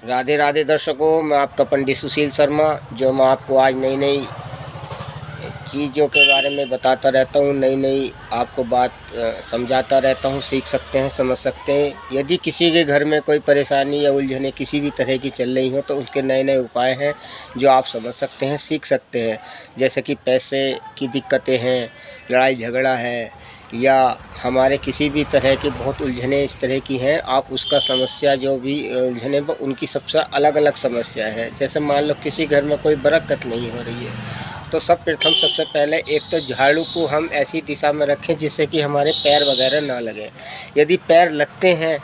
राधे राधे दर्शकों, मैं आपका पंडित सुशील शर्मा, जो मैं आपको आज नई नई चीज़ों के बारे में बताता रहता हूँ, नई नई आपको बात समझाता रहता हूँ। सीख सकते हैं, समझ सकते हैं। यदि किसी के घर में कोई परेशानी या उलझने किसी भी तरह की चल रही हो तो उनके नए नए उपाय हैं जो आप समझ सकते हैं, सीख सकते हैं। जैसे कि पैसे की दिक्कतें हैं, लड़ाई झगड़ा है, या हमारे किसी भी तरह की बहुत उलझने इस तरह की हैं, आप उसका समस्या जो भी उलझने उनकी सबसे अलग अलग समस्या है। जैसे मान लो किसी घर में कोई बरकत नहीं हो रही है, तो सबसे पहले एक तो झाड़ू को हम ऐसी दिशा में रखें जिससे कि हमारे पैर वगैरह ना लगें। यदि पैर लगते हैं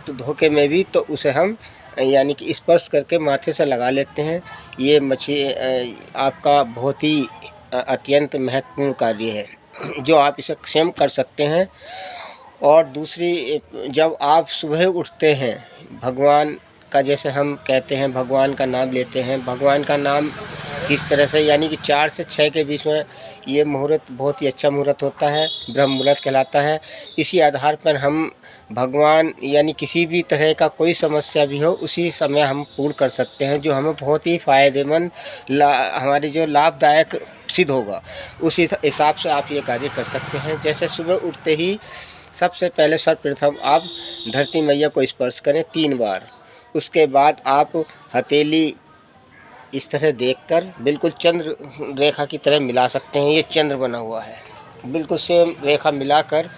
तो धोखे में भी, तो उसे हम यानी कि स्पर्श करके माथे से लगा लेते हैं। ये आपका बहुत ही अत्यंत महत्वपूर्ण कार्य है जो आप इसे स्वयं कर सकते हैं। और दूसरी, जब आप सुबह उठते हैं, भगवान का, जैसे हम कहते हैं भगवान का नाम लेते हैं, भगवान का नाम किस तरह से, यानी कि 4 से 6 के बीच में ये मुहूर्त बहुत ही अच्छा मुहूर्त होता है, ब्रह्म मुहूर्त कहलाता है। इसी आधार पर हम भगवान यानी किसी भी तरह का कोई समस्या भी हो उसी समय हम पूर्ण कर सकते हैं, जो हमें बहुत ही फ़ायदेमंद हमारे जो लाभदायक सिद्ध होगा। उसी हिसाब से आप ये कार्य कर सकते हैं। जैसे सुबह उठते ही सबसे पहले सर्वप्रथम आप धरती मैया को स्पर्श करें 3 बार। उसके बाद आप हथेली इस तरह देखकर बिल्कुल चंद्र रेखा की तरह मिला सकते हैं। ये चंद्र बना हुआ है, बिल्कुल सेम रेखा मिलाकर,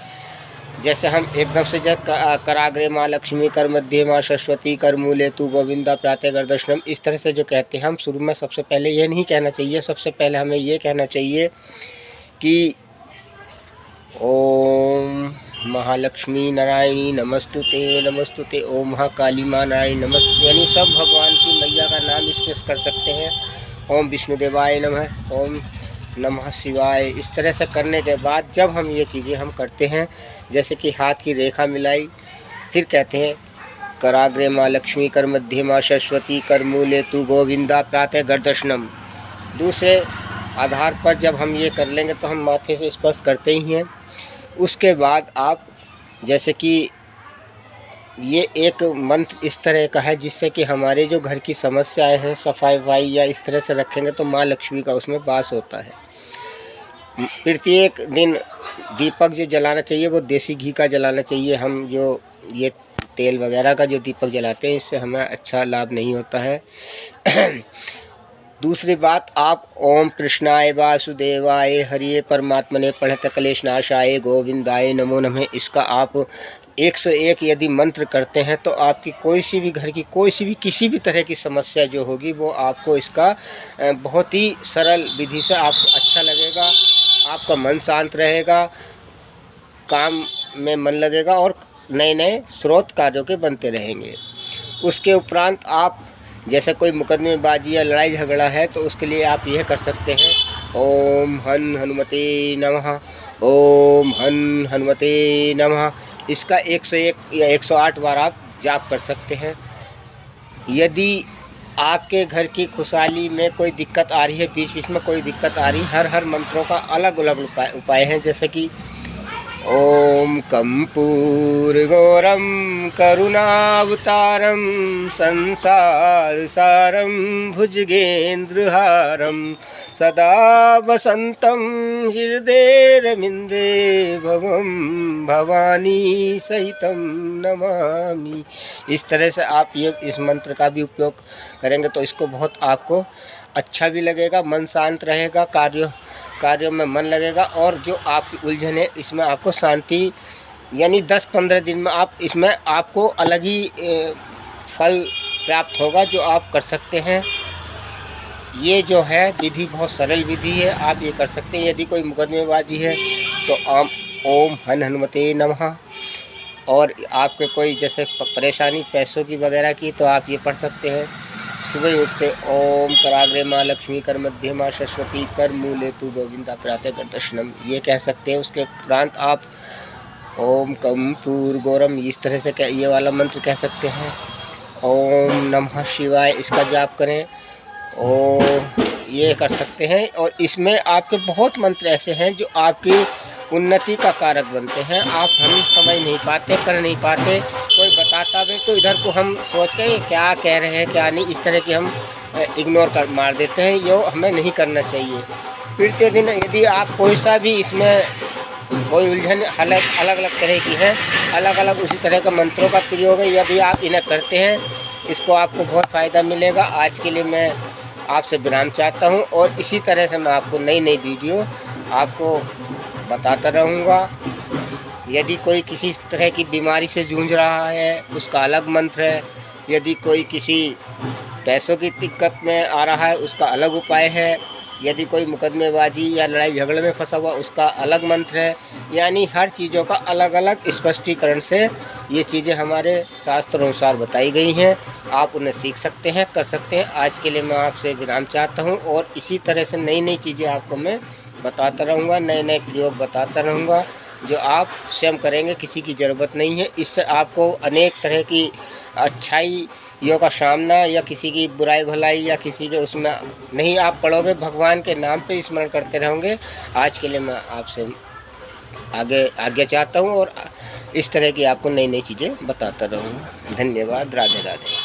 जैसे हम एकदम से कराग्रे माँ लक्ष्मी, कर मध्य माँ सरस्वती, कर मूले तू गोविंदा, प्रातः कर दर्शनम, इस तरह से जो कहते हैं हम शुरू में सबसे पहले ये नहीं कहना चाहिए। सबसे पहले हमें ये कहना चाहिए कि ओम महालक्ष्मी नारायणी नमस्तुते नमस्तुते, ओम महाकाली माँ नारायणी नमस्तुते, यानी सब भगवान की मैया का नाम स्पेश कर सकते हैं। ओम विष्णुदेवाय नमः, ओम नमः शिवाय। इस तरह से करने के बाद जब हम ये चीज़ें हम करते हैं, जैसे कि हाथ की रेखा मिलाई, फिर कहते हैं कराग्रे माँ लक्ष्मी, कर मध्य माँ सरस्वती, कर मूले तू गोविंदा, प्रातः गर्दर्शनम। दूसरे आधार पर जब हम ये कर लेंगे तो हम माथे से स्पर्श करते ही हैं। उसके बाद आप, जैसे कि ये एक मंत्र इस तरह का है जिससे कि हमारे जो घर की समस्याएं हैं, सफाई वफाई या इस तरह से रखेंगे तो माँ लक्ष्मी का उसमें वास होता है। प्रत्येक दिन दीपक जो जलाना चाहिए वो देसी घी का जलाना चाहिए। हम जो ये तेल वगैरह का जो दीपक जलाते हैं इससे हमें अच्छा लाभ नहीं होता है। दूसरी बात, आप ओम कृष्णाय वासुदेवाय हरिये परमात्मने प्रणत क्लेश नाशाय गोविंदाय नमो नमः, इसका आप 101 यदि मंत्र करते हैं तो आपकी कोई सी भी घर की कोई सी भी किसी भी तरह की समस्या जो होगी वो आपको इसका बहुत ही सरल विधि से आपको अच्छा लगेगा। आपका मन शांत रहेगा, काम में मन लगेगा और नए नए स्रोत कार्यों के बनते रहेंगे। उसके उपरांत आप, जैसे कोई मुकदमेबाजी या लड़ाई झगड़ा है तो उसके लिए आप यह कर सकते हैं, ओम हन हनुमते नमः, ओम हन हनुमते नमः। इसका 101 या 108 बार आप जाप कर सकते हैं। यदि आपके घर की खुशहाली में कोई दिक्कत आ रही है, बीच बीच में कोई दिक्कत आ रही है, हर मंत्रों का अलग अलग उपाय हैं। जैसे कि ओम कर्पूरगौरम करुणावतारम संसार सारम भुजगेन्द्रहारम सदा वसंतम हृदयरविंदे भवम भवानी सहितम नमामि। इस तरह से आप ये इस मंत्र का भी उपयोग करेंगे तो इसको बहुत आपको अच्छा भी लगेगा, मन शांत रहेगा, कार्यों में मन लगेगा और जो आपकी उलझन है इसमें आपको शांति, यानी 10-15 दिन में आप इसमें आपको अलग ही फल प्राप्त होगा जो आप कर सकते हैं। ये जो है विधि बहुत सरल विधि है, आप ये कर सकते हैं। यदि कोई मुकदमेबाजी है तो ओम हन हनुमते नमः, और आपके कोई जैसे परेशानी पैसों की वगैरह की तो आप ये पढ़ सकते हैं। सुबह उठते ओम कराग्रे माँ लक्ष्मी, कर मध्य माँ सरस्वती, कर मूले तू गोविंदा, प्रातः कर दर्शनम, ये कह सकते हैं। उसके उपरांत आप ओम कर्पूर गौरम इस तरह से ये वाला मंत्र कह सकते हैं। ओम नमः शिवाय इसका जाप करें, ये कर सकते हैं। और इसमें आपके बहुत मंत्र ऐसे हैं जो आपकी उन्नति का कारक बनते हैं। हम समझ नहीं पाते, कर नहीं पाते, कोई बता आता है तो इधर को हम सोच के क्या कह रहे हैं क्या नहीं, इस तरह की हम इग्नोर कर मार देते हैं। यो हमें नहीं करना चाहिए। फिरते दिन यदि आप कोई सा भी इसमें कोई उलझन अलग अलग तरह की है, अलग अलग उसी तरह का मंत्रों का प्रयोग है, यदि आप इन्हें करते हैं इसको आपको बहुत फ़ायदा मिलेगा। आज के लिए मैं आपसे विराम चाहता हूं और इसी तरह से मैं आपको नई नई वीडियो आपको बताता रहूंगा। यदि कोई किसी तरह की बीमारी से जूझ रहा है उसका अलग मंत्र है, यदि कोई किसी पैसों की दिक्कत में आ रहा है उसका अलग उपाय है, यदि कोई मुकदमेबाजी या लड़ाई झगड़े में फंसा हुआ उसका अलग मंत्र है। यानी हर चीज़ों का अलग अलग स्पष्टीकरण से ये चीज़ें हमारे शास्त्रों अनुसार बताई गई हैं। आप उन्हें सीख सकते हैं, कर सकते हैं। आज के लिए मैं आपसे विराम चाहता हूं और इसी तरह से नई नई चीज़ें आपको मैं बताता रहूँगा, नए नए प्रयोग बताता रहूँगा जो आप स्वयं करेंगे, किसी की ज़रूरत नहीं है। इससे आपको अनेक तरह की अच्छाइयों का सामना या किसी की बुराई भलाई या किसी के उसमें नहीं आप पढ़ोगे, भगवान के नाम पे स्मरण करते रहोगे। आज के लिए मैं आपसे आगे चाहता हूँ और इस तरह की आपको नई नई चीज़ें बताता रहूँगा। धन्यवाद। राधे राधे।